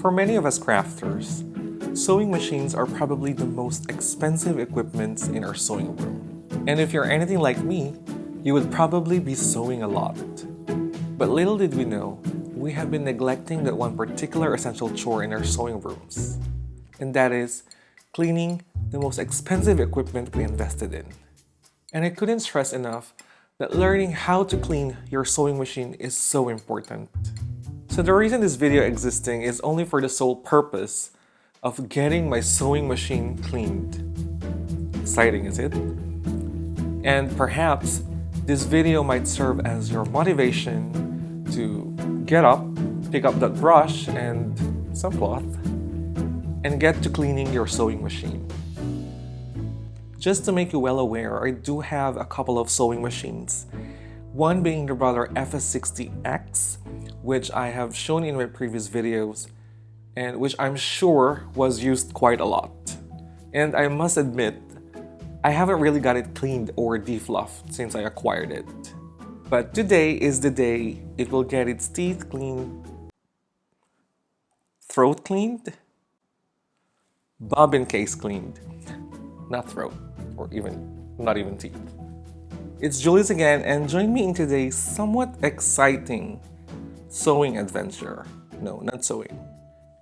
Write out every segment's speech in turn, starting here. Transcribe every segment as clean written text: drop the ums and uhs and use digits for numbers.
For many of us crafters, sewing machines are probably the most expensive equipment in our sewing room. And if you're anything like me, you would probably be sewing a lot. But little did we know, we have been neglecting that one particular essential chore in our sewing rooms. And that is cleaning the most expensive equipment we invested in. And I couldn't stress enough that learning how to clean your sewing machine is so important. So the reason this video existing is only for the sole purpose of getting my sewing machine cleaned. Exciting, is it? And perhaps this video might serve as your motivation to get up, pick up that brush and some cloth, and get to cleaning your sewing machine. Just to make you well aware, I do have a couple of sewing machines. One being the Brother FS60X, which I have shown in my previous videos, and which I'm sure was used quite a lot. And I must admit, I haven't really got it cleaned or defluffed since I acquired it. But today is the day it will get its teeth cleaned, throat cleaned, bobbin case cleaned, not throat, or not even teeth. It's Julius again, and join me in today's somewhat exciting sewing adventure. No, not sewing.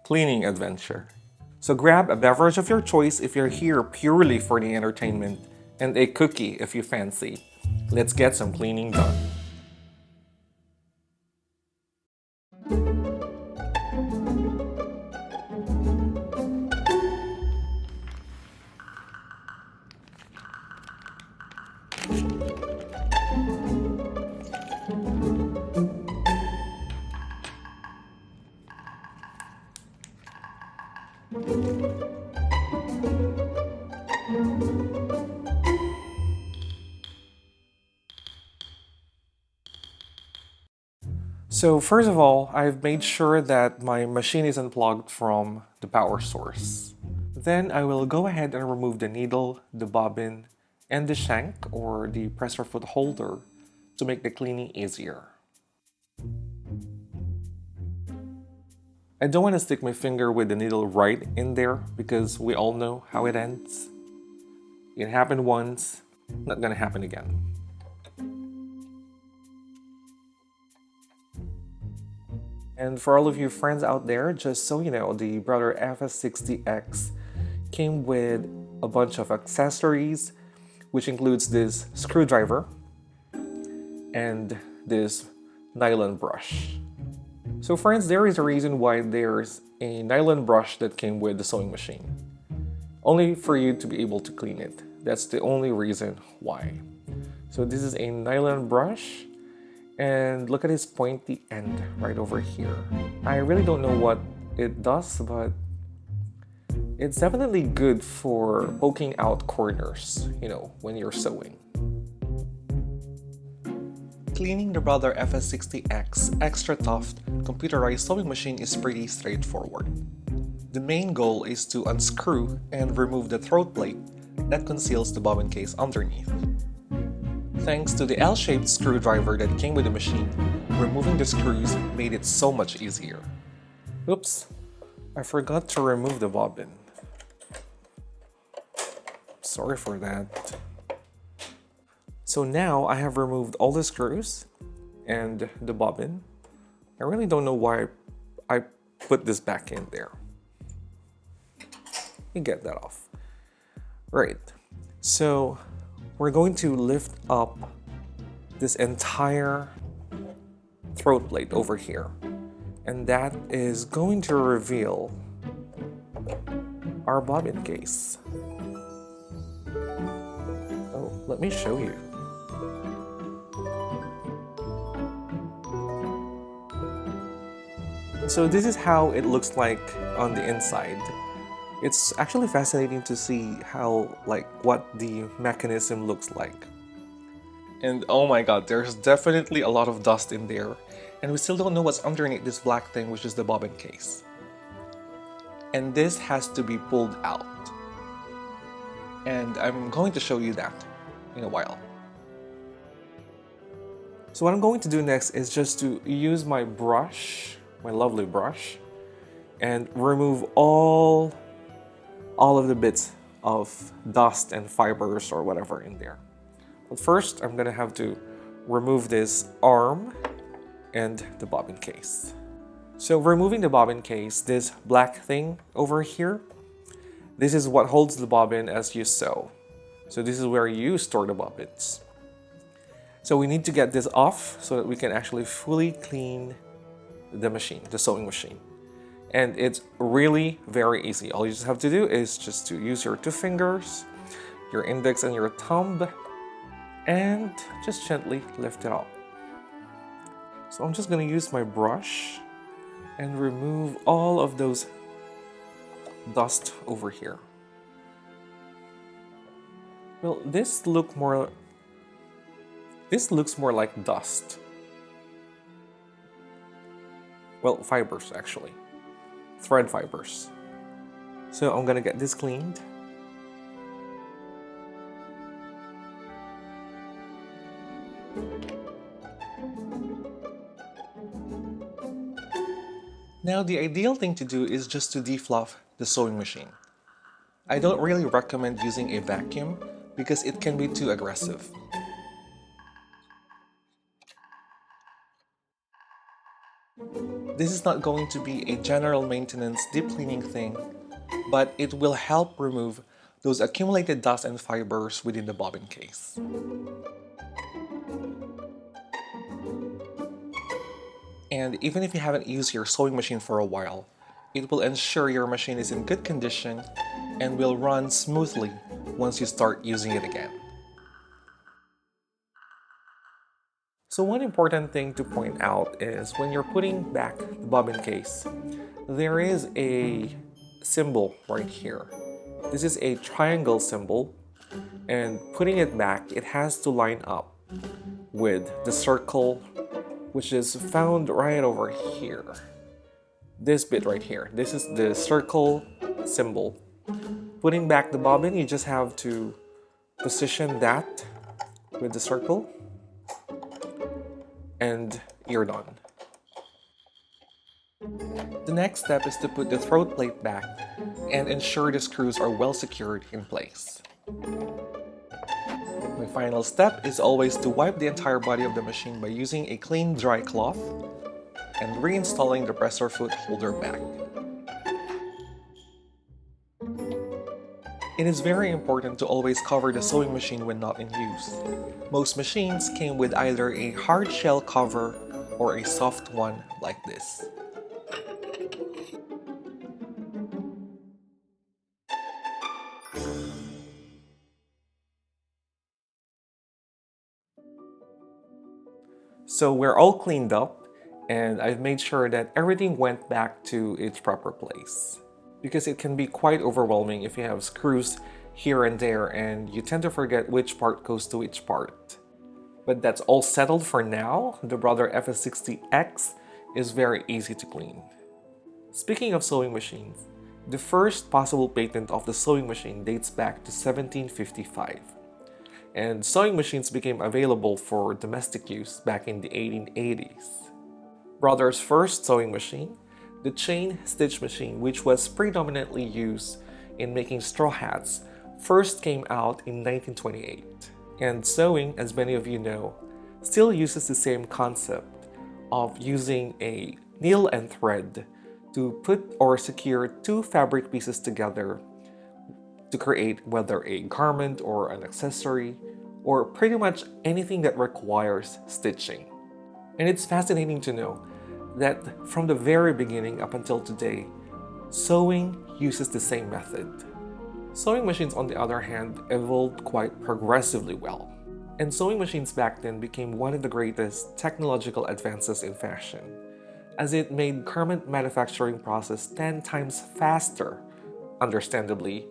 Cleaning adventure. So grab a beverage of your choice if you're here purely for the entertainment, and a cookie if you fancy. Let's get some cleaning done. So first of all, I've made sure that my machine is unplugged from the power source. Then I will go ahead and remove the needle, the bobbin, and the shank or the presser foot holder to make the cleaning easier. I don't want to stick my finger with the needle right in there because we all know how it ends. It happened once, not gonna happen again. And for all of you friends out there, just so you know, the Brother FS60X came with a bunch of accessories, which includes this screwdriver and this nylon brush. So friends, there is a reason why there's a nylon brush that came with the sewing machine. Only for you to be able to clean it. That's the only reason why. So this is a nylon brush. And look at its pointy end right over here. I really don't know what it does, but it's definitely good for poking out corners, when you're sewing. Cleaning the Brother FS60X Extra Tough computerized sewing machine is pretty straightforward. The main goal is to unscrew and remove the throat plate that conceals the bobbin case underneath. Thanks to the L-shaped screwdriver that came with the machine, removing the screws made it so much easier. Oops, I forgot to remove the bobbin. Sorry for that. So now I have removed all the screws and the bobbin. I really don't know why I put this back in there. You get that off. Right, so we're going to lift up this entire throat plate over here. And that is going to reveal our bobbin case. Oh, let me show you. So this is how it looks like on the inside. It's actually fascinating to see what the mechanism looks like. And oh my god, there's definitely a lot of dust in there. And we still don't know what's underneath this black thing, which is the bobbin case. And this has to be pulled out. And I'm going to show you that in a while. So what I'm going to do next is just to use my brush, my lovely brush, and remove all of the bits of dust and fibers or whatever in there. But first, I'm gonna have to remove this arm and the bobbin case. So removing the bobbin case, this black thing over here, this is what holds the bobbin as you sew. So this is where you store the bobbins. So we need to get this off so that we can actually fully clean the machine, the sewing machine. And it's really very easy. All you just have to do is just to use your two fingers, your index and your thumb, and just gently lift it up. So I'm just gonna use my brush and remove all of those dust over here. Well, this looks more like dust. Well, fibers actually. Thread fibers. So I'm gonna get this cleaned. Now the ideal thing to do is just to defluff the sewing machine. I don't really recommend using a vacuum because it can be too aggressive. This is not going to be a general maintenance deep cleaning thing, but it will help remove those accumulated dust and fibers within the bobbin case. And even if you haven't used your sewing machine for a while, it will ensure your machine is in good condition and will run smoothly once you start using it again. So one important thing to point out is when you're putting back the bobbin case, there is a symbol right here. This is a triangle symbol, and putting it back, it has to line up with the circle, which is found right over here. This bit right here. This is the circle symbol. Putting back the bobbin, you just have to position that with the circle, and you're done. The next step is to put the throat plate back and ensure the screws are well secured in place. My final step is always to wipe the entire body of the machine by using a clean dry cloth and reinstalling the presser foot holder back. It is very important to always cover the sewing machine when not in use. Most machines came with either a hard shell cover or a soft one like this. So we're all cleaned up, and I've made sure that everything went back to its proper place. Because it can be quite overwhelming if you have screws here and there and you tend to forget which part goes to which part. But that's all settled for now. The Brother FS60X is very easy to clean. Speaking of sewing machines, the first possible patent of the sewing machine dates back to 1755. And sewing machines became available for domestic use back in the 1880s. Brother's first sewing machine, the chain stitch machine, which was predominantly used in making straw hats, first came out in 1928. And sewing, as many of you know, still uses the same concept of using a needle and thread to put or secure two fabric pieces together to create whether a garment or an accessory or pretty much anything that requires stitching. And it's fascinating to know that from the very beginning up until today, sewing uses the same method. Sewing machines, on the other hand, evolved quite progressively well. And sewing machines back then became one of the greatest technological advances in fashion, as it made garment manufacturing process 10 times faster, understandably,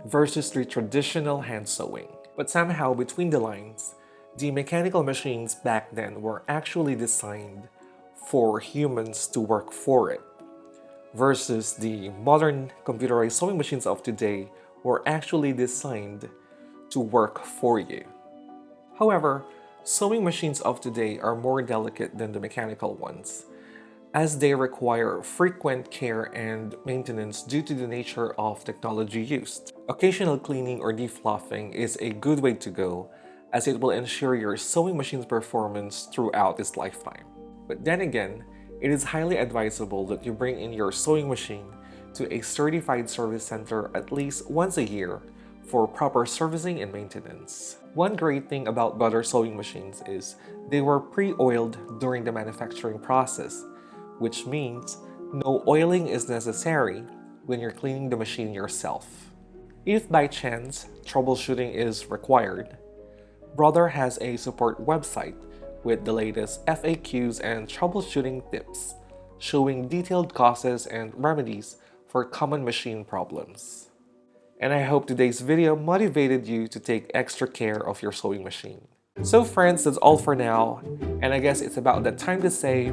versus the traditional hand sewing. But somehow, between the lines, the mechanical machines back then were actually designed for humans to work for it, versus the modern computerized sewing machines of today were actually designed to work for you. However, sewing machines of today are more delicate than the mechanical ones. as they require frequent care and maintenance due to the nature of technology used. Occasional cleaning or defluffing is a good way to go, as it will ensure your sewing machine's performance throughout its lifetime. But then again, it is highly advisable that you bring in your sewing machine to a certified service center at least once a year for proper servicing and maintenance. One great thing about Butter sewing machines is they were pre-oiled during the manufacturing process, which means no oiling is necessary when you're cleaning the machine yourself. If by chance troubleshooting is required, Brother has a support website with the latest FAQs and troubleshooting tips, showing detailed causes and remedies for common machine problems. And I hope today's video motivated you to take extra care of your sewing machine. So friends, that's all for now, and I guess it's about that time to say,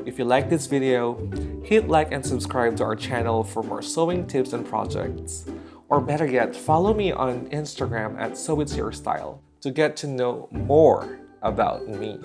if you like this video, hit like and subscribe to our channel for more sewing tips and projects. Or better yet, follow me on Instagram at SewIt'sYourStyle to get to know more about me.